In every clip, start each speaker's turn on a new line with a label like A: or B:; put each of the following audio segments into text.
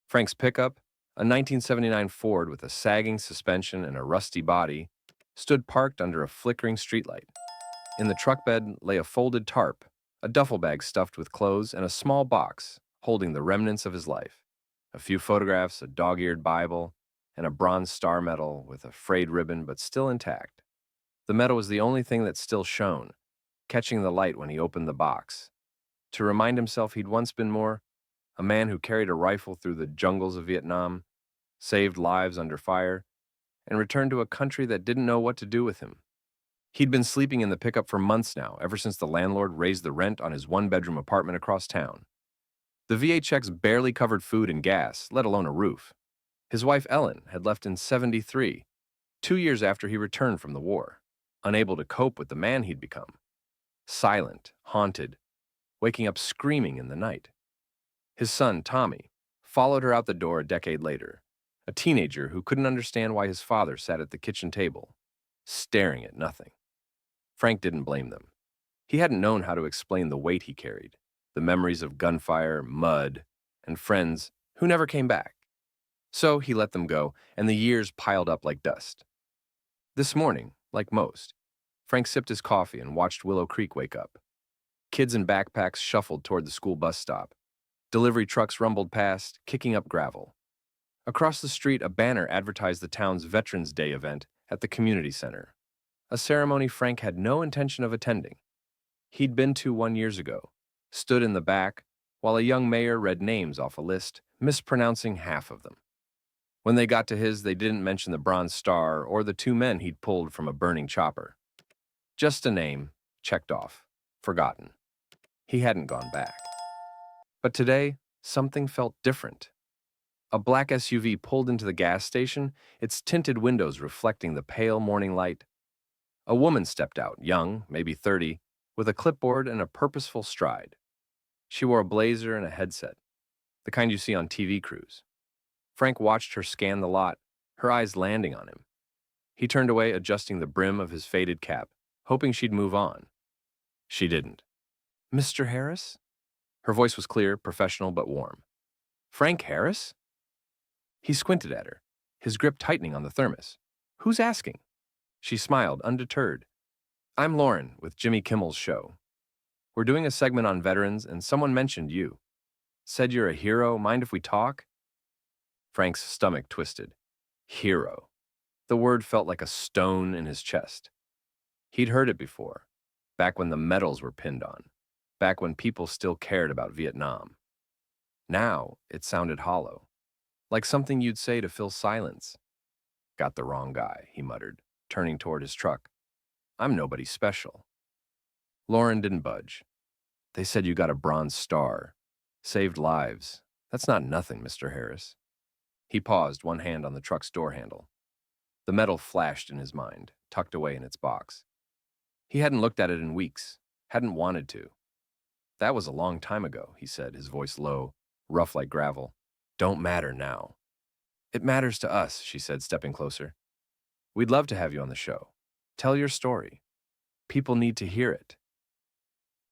A: Frank's pickup, a 1979 Ford with a sagging suspension and a rusty body, stood parked under a flickering streetlight. In the truck bed lay a folded tarp, a duffel bag stuffed with clothes, and a small box holding the remnants of his life. A few photographs, a dog-eared Bible, and a bronze star medal with a frayed ribbon but still intact. The medal was the only thing that still shone, catching the light when he opened the box. To remind himself he'd once been more, a man who carried a rifle through the jungles of Vietnam, saved lives under fire, and returned to a country that didn't know what to do with him. He'd been sleeping in the pickup for months now, ever since the landlord raised the rent on his one-bedroom apartment across town. The VHX barely covered food and gas, let alone a roof. His wife Ellen had left in '73, 2 years after he returned from the war, unable to cope with the man he'd become. Silent, haunted, waking up screaming in the night. His son, Tommy, followed her out the door a decade later, a teenager who couldn't understand why his father sat at the kitchen table, staring at nothing. Frank didn't blame them. He hadn't known how to explain the weight he carried, the memories of gunfire, mud, and friends who never came back. So he let them go, and the years piled up like dust. This morning, like most, Frank sipped his coffee and watched Willow Creek wake up. Kids in backpacks shuffled toward the school bus stop. Delivery trucks rumbled past, kicking up gravel. Across the street, a banner advertised the town's Veterans Day event at the community center, a ceremony Frank had no intention of attending. He'd been to 1 year ago, stood in the back, while a young mayor read names off a list, mispronouncing half of them. When they got to his, they didn't mention the Bronze Star or the two men he'd pulled from a burning chopper. Just a name, checked off, forgotten. He hadn't gone back. But today, something felt different. A black SUV pulled into the gas station, its tinted windows reflecting the pale morning light. A woman stepped out, young, maybe 30, with a clipboard and a purposeful stride. She wore a blazer and a headset, the kind you see on TV crews. Frank watched her scan the lot, her eyes landing on him. He turned away, adjusting the brim of his faded cap, hoping she'd move on. She didn't. "Mr. Harris?" Her voice was clear, professional, but warm. "Frank Harris?" He squinted at her, his grip tightening on the thermos. "Who's asking?" She smiled, undeterred. "I'm Lauren, with Jimmy Kimmel's show. We're doing a segment on veterans, and someone mentioned you. Said you're a hero. Mind if we talk?" Frank's stomach twisted. Hero. The word felt like a stone in his chest. He'd heard it before, back when the medals were pinned on, back when people still cared about Vietnam. Now, it sounded hollow, like something you'd say to fill silence. "Got the wrong guy," he muttered, turning toward his truck. "I'm nobody special." Lauren didn't budge. "They said you got a Bronze Star. Saved lives. That's not nothing, Mr. Harris." He paused, one hand on the truck's door handle. The medal flashed in his mind, tucked away in its box. He hadn't looked at it in weeks, hadn't wanted to. "That was a long time ago," he said, his voice low, rough like gravel. "Don't matter now." "It matters to us," she said, stepping closer. "We'd love to have you on the show. Tell your story. People need to hear it."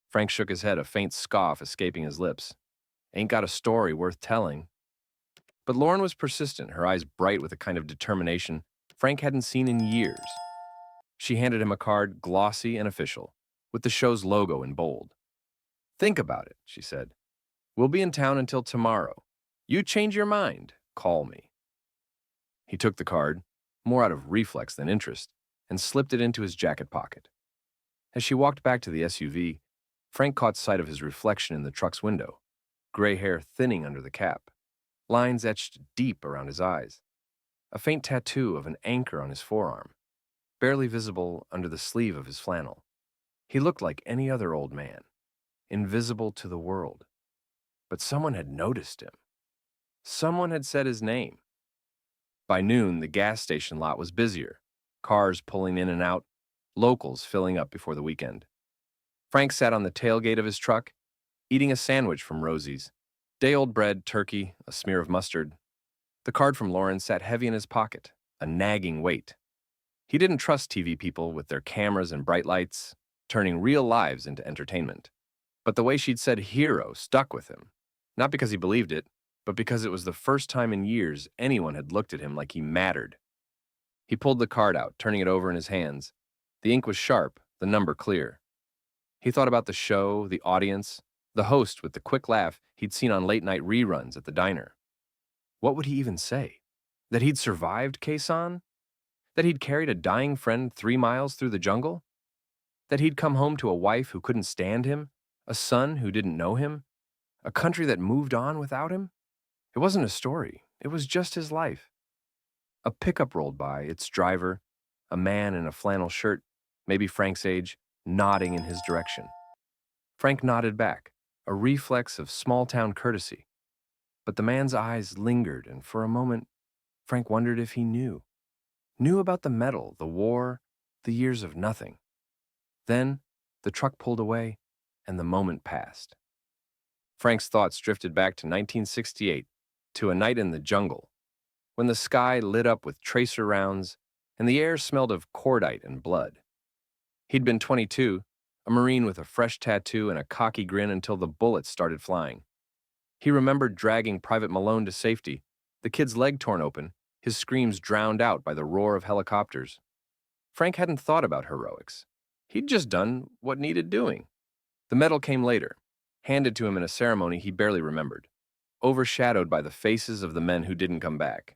A: Frank shook his head, a faint scoff escaping his lips. "Ain't got a story worth telling." But Lauren was persistent, her eyes bright with a kind of determination Frank hadn't seen in years. She handed him a card, glossy and official, with the show's logo in bold. "Think about it," she said. "We'll be in town until tomorrow. You change your mind, call me." He took the card, more out of reflex than interest, and slipped it into his jacket pocket. As she walked back to the SUV, Frank caught sight of his reflection in the truck's window, gray hair thinning under the cap, lines etched deep around his eyes, a faint tattoo of an anchor on his forearm, barely visible under the sleeve of his flannel. He looked like any other old man, invisible to the world. But someone had noticed him. Someone had said his name. By noon, the gas station lot was busier, cars pulling in and out, locals filling up before the weekend. Frank sat on the tailgate of his truck, eating a sandwich from Rosie's. Day-old bread, turkey, a smear of mustard. The card from Lauren sat heavy in his pocket, a nagging weight. He didn't trust TV people with their cameras and bright lights, turning real lives into entertainment. But the way she'd said hero stuck with him, not because he believed it, but because it was the first time in years anyone had looked at him like he mattered. He pulled the card out, turning it over in his hands. The ink was sharp, the number clear. He thought about the show, the audience, the host with the quick laugh he'd seen on late-night reruns at the diner. What would he even say? That he'd survived Quezon? That he'd carried a dying friend 3 miles through the jungle? That he'd come home to a wife who couldn't stand him? A son who didn't know him? A country that moved on without him? It wasn't a story. It was just his life. A pickup rolled by, its driver, a man in a flannel shirt, maybe Frank's age, nodding in his direction. Frank nodded back, a reflex of small-town courtesy. But the man's eyes lingered, and for a moment, Frank wondered if he knew. Knew about the medal, the war, the years of nothing. Then, the truck pulled away, and the moment passed. Frank's thoughts drifted back to 1968, to a night in the jungle, when the sky lit up with tracer rounds and the air smelled of cordite and blood. He'd been 22, a Marine with a fresh tattoo and a cocky grin until the bullets started flying. He remembered dragging Private Malone to safety, the kid's leg torn open, his screams drowned out by the roar of helicopters. Frank hadn't thought about heroics. He'd just done what needed doing. The medal came later, handed to him in a ceremony he barely remembered, overshadowed by the faces of the men who didn't come back.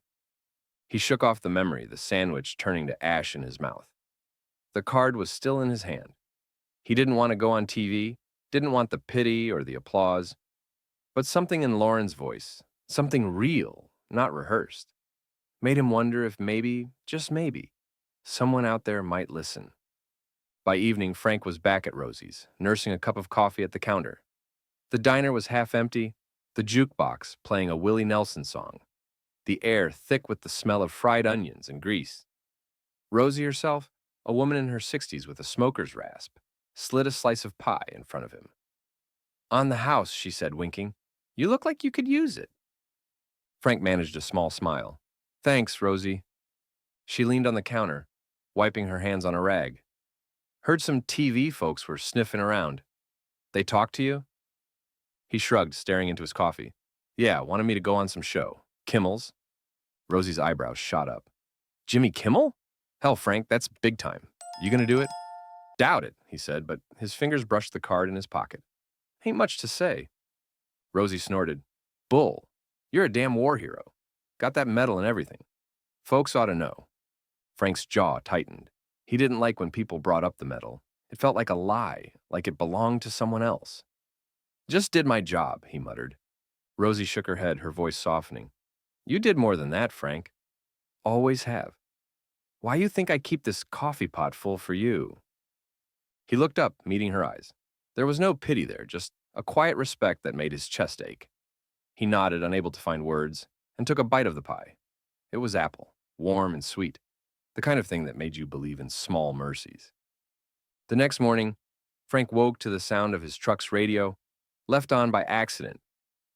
A: He shook off the memory, the sandwich turning to ash in his mouth. The card was still in his hand. He didn't want to go on TV, didn't want the pity or the applause, but something in Lauren's voice, something real, not rehearsed, made him wonder if maybe, just maybe, someone out there might listen. By evening, Frank was back at Rosie's, nursing a cup of coffee at the counter. The diner was half empty, the jukebox playing a Willie Nelson song, the air thick with the smell of fried onions and grease. Rosie herself, a woman in her 60s with a smoker's rasp, slid a slice of pie in front of him. "On the house," she said, winking. "You look like you could use it." Frank managed a small smile. "Thanks, Rosie." She leaned on the counter, wiping her hands on a rag. "Heard some TV folks were sniffing around. They talked to you?" He shrugged, staring into his coffee. "Yeah, wanted me to go on some show. Kimmel's." Rosie's eyebrows shot up. "Jimmy Kimmel? Hell, Frank, that's big time. You gonna do it?" "Doubt it," he said, but his fingers brushed the card in his pocket. "Ain't much to say." Rosie snorted. "Bull, you're a damn war hero. Got that medal and everything. Folks ought to know." Frank's jaw tightened. He didn't like when people brought up the medal. It felt like a lie, like it belonged to someone else. "Just did my job," he muttered. Rosie shook her head, her voice softening. "You did more than that, Frank. Always have. Why you think I keep this coffee pot full for you?" He looked up, meeting her eyes. There was no pity there, just a quiet respect that made his chest ache. He nodded, unable to find words, and took a bite of the pie. It was apple, warm and sweet, the kind of thing that made you believe in small mercies. The next morning, Frank woke to the sound of his truck's radio, left on by accident,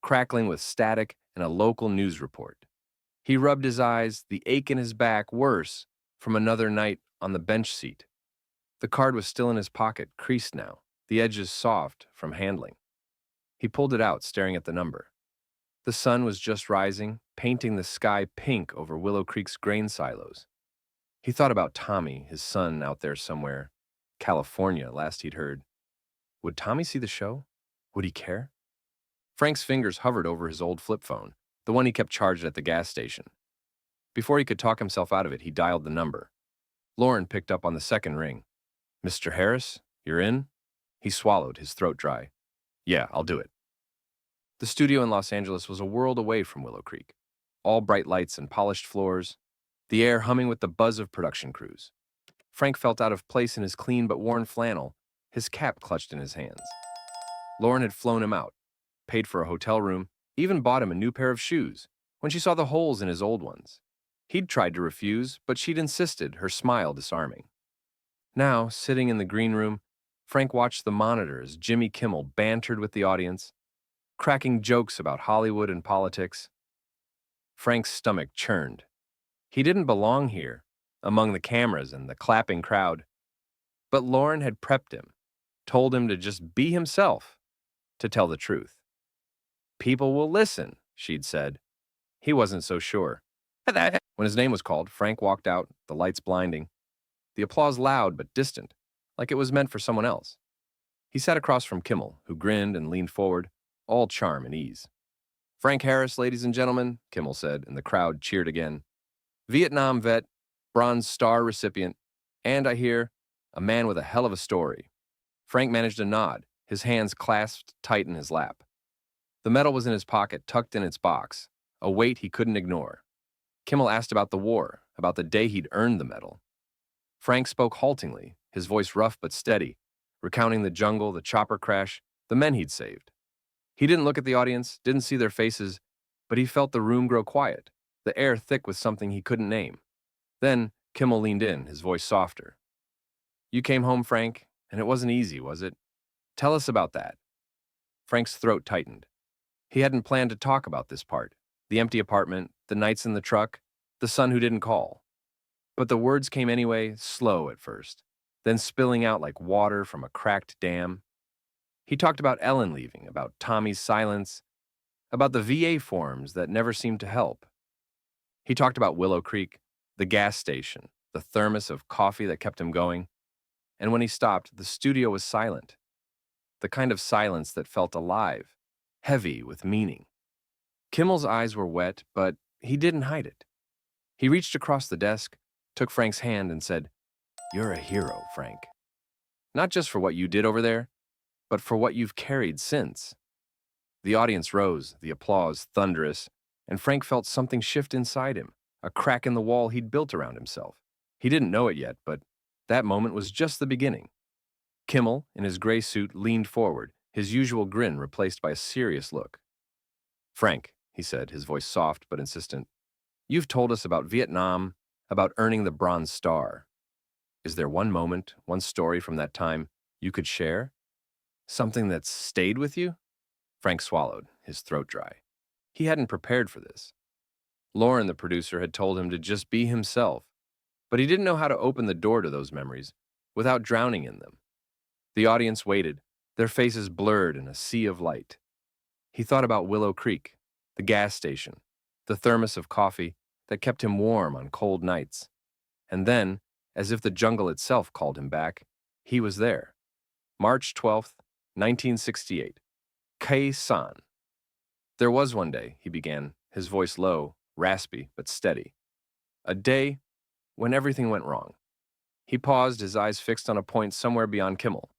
A: crackling with static and a local news report. He rubbed his eyes, the ache in his back worse from another night on the bench seat. The card was still in his pocket, creased now, the edges soft from handling. He pulled it out, staring at the number. The sun was just rising, painting the sky pink over Willow Creek's grain silos. He thought about Tommy, his son out there somewhere. California, last he'd heard. Would Tommy see the show? Would he care? Frank's fingers hovered over his old flip phone, the one he kept charged at the gas station. Before he could talk himself out of it, he dialed the number. Lauren picked up on the second ring. "Mr. Harris, you're in?" He swallowed, his throat dry. "Yeah, I'll do it." The studio in Los Angeles was a world away from Willow Creek. All bright lights and polished floors, the air humming with the buzz of production crews. Frank felt out of place in his clean but worn flannel, his cap clutched in his hands. Lauren had flown him out, paid for a hotel room, even bought him a new pair of shoes when she saw the holes in his old ones. He'd tried to refuse, but she'd insisted, her smile disarming. Now, sitting in the green room, Frank watched the monitor as Jimmy Kimmel bantered with the audience, cracking jokes about Hollywood and politics. Frank's stomach churned. He didn't belong here, among the cameras and the clapping crowd. But Lauren had prepped him, told him to just be himself, to tell the truth. "People will listen," she'd said. He wasn't so sure. When his name was called, Frank walked out, the lights blinding, the applause loud but distant, like it was meant for someone else. He sat across from Kimmel, who grinned and leaned forward, all charm and ease. Frank Harris, ladies and gentlemen, Kimmel said, and the crowd cheered again. Vietnam vet, Bronze Star recipient, and, I hear, a man with a hell of a story. Frank managed a nod, his hands clasped tight in his lap. The medal was in his pocket, tucked in its box, a weight he couldn't ignore. Kimmel asked about the war, about the day he'd earned the medal. Frank spoke haltingly, his voice rough but steady, recounting the jungle, the chopper crash, the men he'd saved. He didn't look at the audience, didn't see their faces, but he felt the room grow quiet, the air thick with something he couldn't name. Then Kimmel leaned in, his voice softer. You came home, Frank, and it wasn't easy, was it? Tell us about that. Frank's throat tightened. He hadn't planned to talk about this part, the empty apartment, the nights in the truck, the son who didn't call. But the words came anyway, slow at first, then spilling out like water from a cracked dam. He talked about Ellen leaving, about Tommy's silence, about the VA forms that never seemed to help. He talked about Willow Creek, the gas station, the thermos of coffee that kept him going. And when he stopped, the studio was silent, the kind of silence that felt alive, heavy with meaning. Kimmel's eyes were wet, but he didn't hide it. He reached across the desk, took Frank's hand, and said, You're a hero, Frank. Not just for what you did over there, but for what you've carried since. The audience rose, the applause thunderous, and Frank felt something shift inside him, a crack in the wall he'd built around himself. He didn't know it yet, but that moment was just the beginning. Kimmel, in his gray suit, leaned forward, his usual grin replaced by a serious look. Frank, he said, his voice soft but insistent, you've told us about Vietnam, about earning the Bronze Star. Is there one moment, one story from that time you could share? Something that's stayed with you? Frank swallowed, his throat dry. He hadn't prepared for this. Lauren, the producer, had told him to just be himself, but he didn't know how to open the door to those memories without drowning in them. The audience waited, their faces blurred in a sea of light. He thought about Willow Creek, the gas station, the thermos of coffee that kept him warm on cold nights. And then, as if the jungle itself called him back, he was there. March 12th, 1968. Khe San. There was one day, he began, his voice low, raspy, but steady. A day when everything went wrong. He paused, his eyes fixed on a point somewhere beyond Kimmel,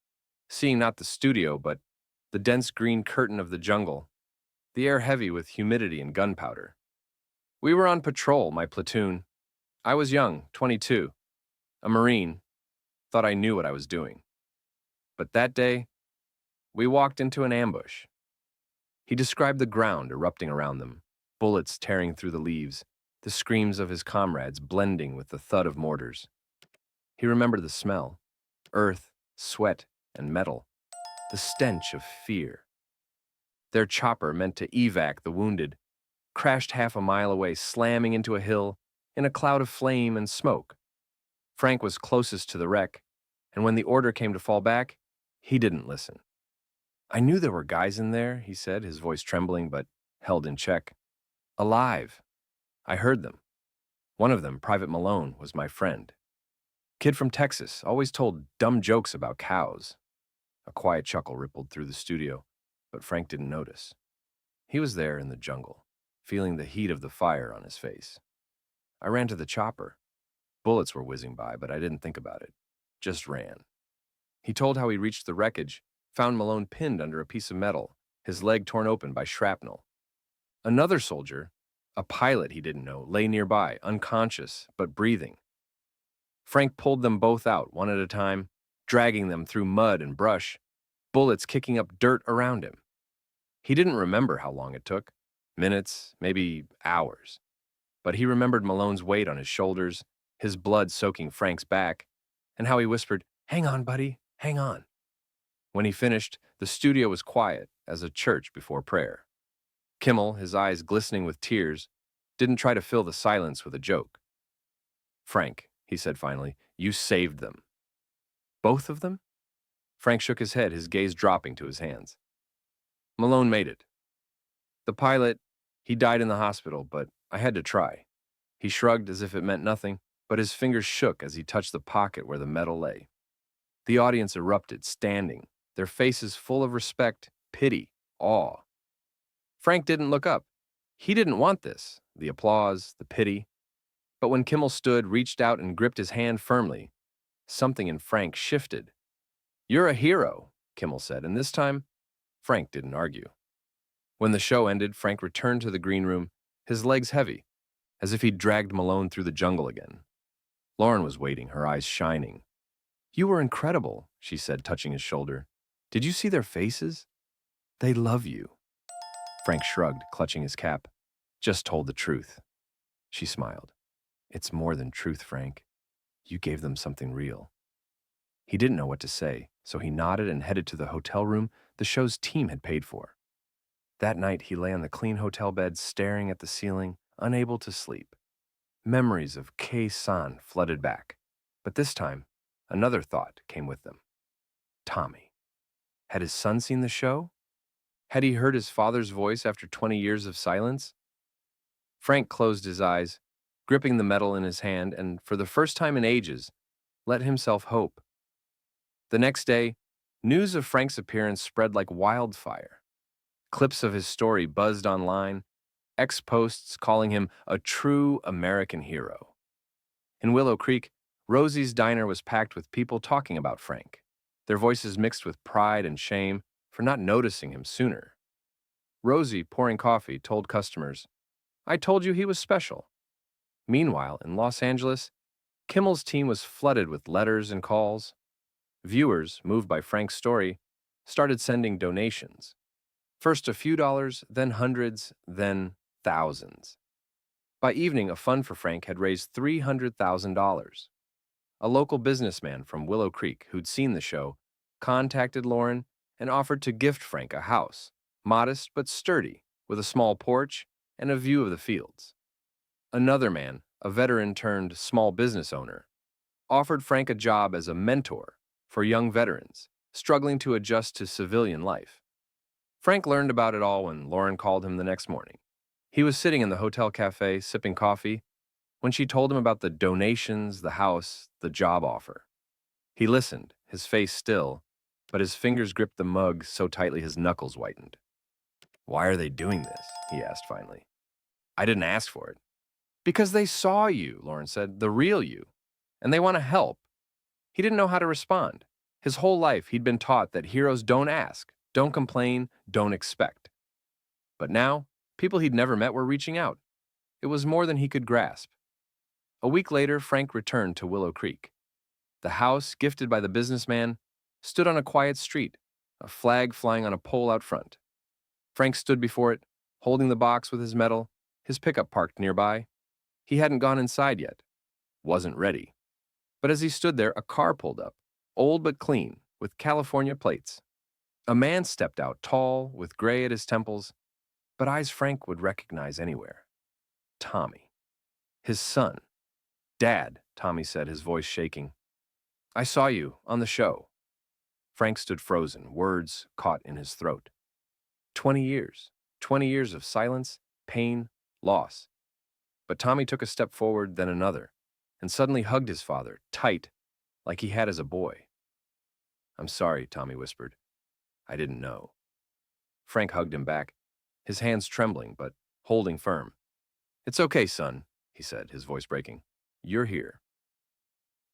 A: seeing not the studio, but the dense green curtain of the jungle, the air heavy with humidity and gunpowder. We were on patrol, my platoon. I was young, 22, a Marine, thought I knew what I was doing. But that day, we walked into an ambush. He described the ground erupting around them, bullets tearing through the leaves, the screams of his comrades blending with the thud of mortars. He remembered the smell, earth, sweat, and metal, the stench of fear. Their chopper, meant to evac the wounded, crashed half a mile away, slamming into a hill in a cloud of flame and smoke. Frank was closest to the wreck, and when the order came to fall back, he didn't listen. I knew there were guys in there, he said, his voice trembling but held in check. Alive. I heard them. One of them, Private Malone, was my friend. Kid from Texas, always told dumb jokes about cows. A quiet chuckle rippled through the studio, but Frank didn't notice. He was there in the jungle, feeling the heat of the fire on his face. I ran to the chopper. Bullets were whizzing by, but I didn't think about it. Just ran. He told how he reached the wreckage, found Malone pinned under a piece of metal, his leg torn open by shrapnel. Another soldier, a pilot he didn't know, lay nearby, unconscious, but breathing. Frank pulled them both out, one at a time, dragging them through mud and brush, bullets kicking up dirt around him. He didn't remember how long it took, minutes, maybe hours. But he remembered Malone's weight on his shoulders, his blood soaking Frank's back, and how he whispered, "Hang on, buddy, hang on." When he finished, the studio was quiet as a church before prayer. Kimmel, his eyes glistening with tears, didn't try to fill the silence with a joke. Frank, he said finally, you saved them. Both of them? Frank shook his head, his gaze dropping to his hands. Malone made it. The pilot, He died in the hospital, but I had to try. He shrugged as if it meant nothing, but his fingers shook as he touched the pocket where the medal lay. The audience erupted, standing, their faces full of respect, pity, awe. Frank didn't look up. He didn't want this, the applause, the pity. But when Kimmel stood, reached out, and gripped his hand firmly, something in Frank shifted. "You're a hero," Kimmel said, and this time, Frank didn't argue. When the show ended, Frank returned to the green room, his legs heavy, as if he'd dragged Malone through the jungle again. Lauren was waiting, her eyes shining. "You were incredible," she said, touching his shoulder. "Did you see their faces? They love you." Frank shrugged, clutching his cap. "Just told the truth." She smiled. "It's more than truth, Frank. You gave them something real." He didn't know what to say, so he nodded and headed to the hotel room the show's team had paid for. That night, he lay on the clean hotel bed, staring at the ceiling, unable to sleep. Memories of Kei-san flooded back, but this time, another thought came with them. Tommy. Had his son seen the show? Had he heard his father's voice after 20 years of silence? Frank closed his eyes, gripping the medal in his hand, and for the first time in ages, let himself hope. The next day, news of Frank's appearance spread like wildfire. Clips of his story buzzed online, ex-posts calling him a true American hero. In Willow Creek, Rosie's diner was packed with people talking about Frank, their voices mixed with pride and shame for not noticing him sooner. Rosie, pouring coffee, told customers, "I told you he was special." Meanwhile, in Los Angeles, Kimmel's team was flooded with letters and calls. Viewers, moved by Frank's story, started sending donations. First a few dollars, then hundreds, then thousands. By evening, a fund for Frank had raised $300,000. A local businessman from Willow Creek who'd seen the show contacted Lauren and offered to gift Frank a house, modest but sturdy, with a small porch and a view of the fields. Another man, a veteran turned small business owner, offered Frank a job as a mentor for young veterans struggling to adjust to civilian life. Frank learned about it all when Lauren called him the next morning. He was sitting in the hotel cafe sipping coffee when she told him about the donations, the house, the job offer. He listened, his face still, but his fingers gripped the mug so tightly his knuckles whitened. "Why are they doing this?" he asked finally. "I didn't ask for it." "Because they saw you," Lauren said, "the real you, and they want to help." He didn't know how to respond. His whole life, he'd been taught that heroes don't ask, don't complain, don't expect. But now, people he'd never met were reaching out. It was more than he could grasp. A week later, Frank returned to Willow Creek. The house, gifted by the businessman, stood on a quiet street, a flag flying on a pole out front. Frank stood before it, holding the box with his medal, his pickup parked nearby. He hadn't gone inside yet. Wasn't ready. But as he stood there, a car pulled up, old but clean, with California plates. A man stepped out, tall, with gray at his temples, but eyes Frank would recognize anywhere. Tommy. His son. "Dad," Tommy said, his voice shaking. "I saw you on the show." Frank stood frozen, words caught in his throat. 20 years. 20 years of silence, pain, loss. But Tommy took a step forward, then another, and suddenly hugged his father, tight, like he had as a boy. "I'm sorry," Tommy whispered. "I didn't know." Frank hugged him back, his hands trembling, but holding firm. "It's okay, son," he said, his voice breaking. "You're here."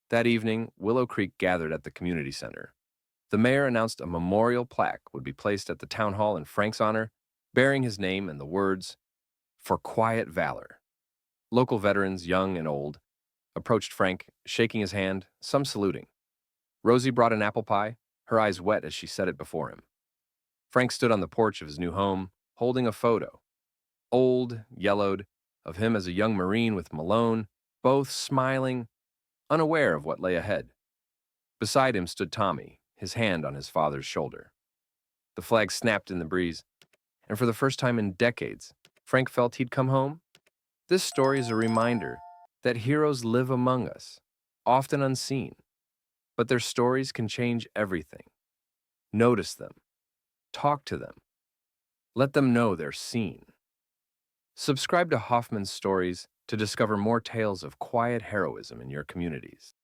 A: That evening, Willow Creek gathered at the community center. The mayor announced a memorial plaque would be placed at the town hall in Frank's honor, bearing his name and the words, "For Quiet Valor." Local veterans, young and old, approached Frank, shaking his hand, some saluting. Rosie brought an apple pie, her eyes wet as she set it before him. Frank stood on the porch of his new home, holding a photo, old, yellowed, of him as a young Marine with Malone, both smiling, unaware of what lay ahead. Beside him stood Tommy, his hand on his father's shoulder. The flag snapped in the breeze, and for the first time in decades, Frank felt he'd come home. This story is a reminder that heroes live among us, often unseen, but their stories can change everything. Notice them. Talk to them. Let them know they're seen. Subscribe to Hoffman Stories to discover more tales of quiet heroism in your communities.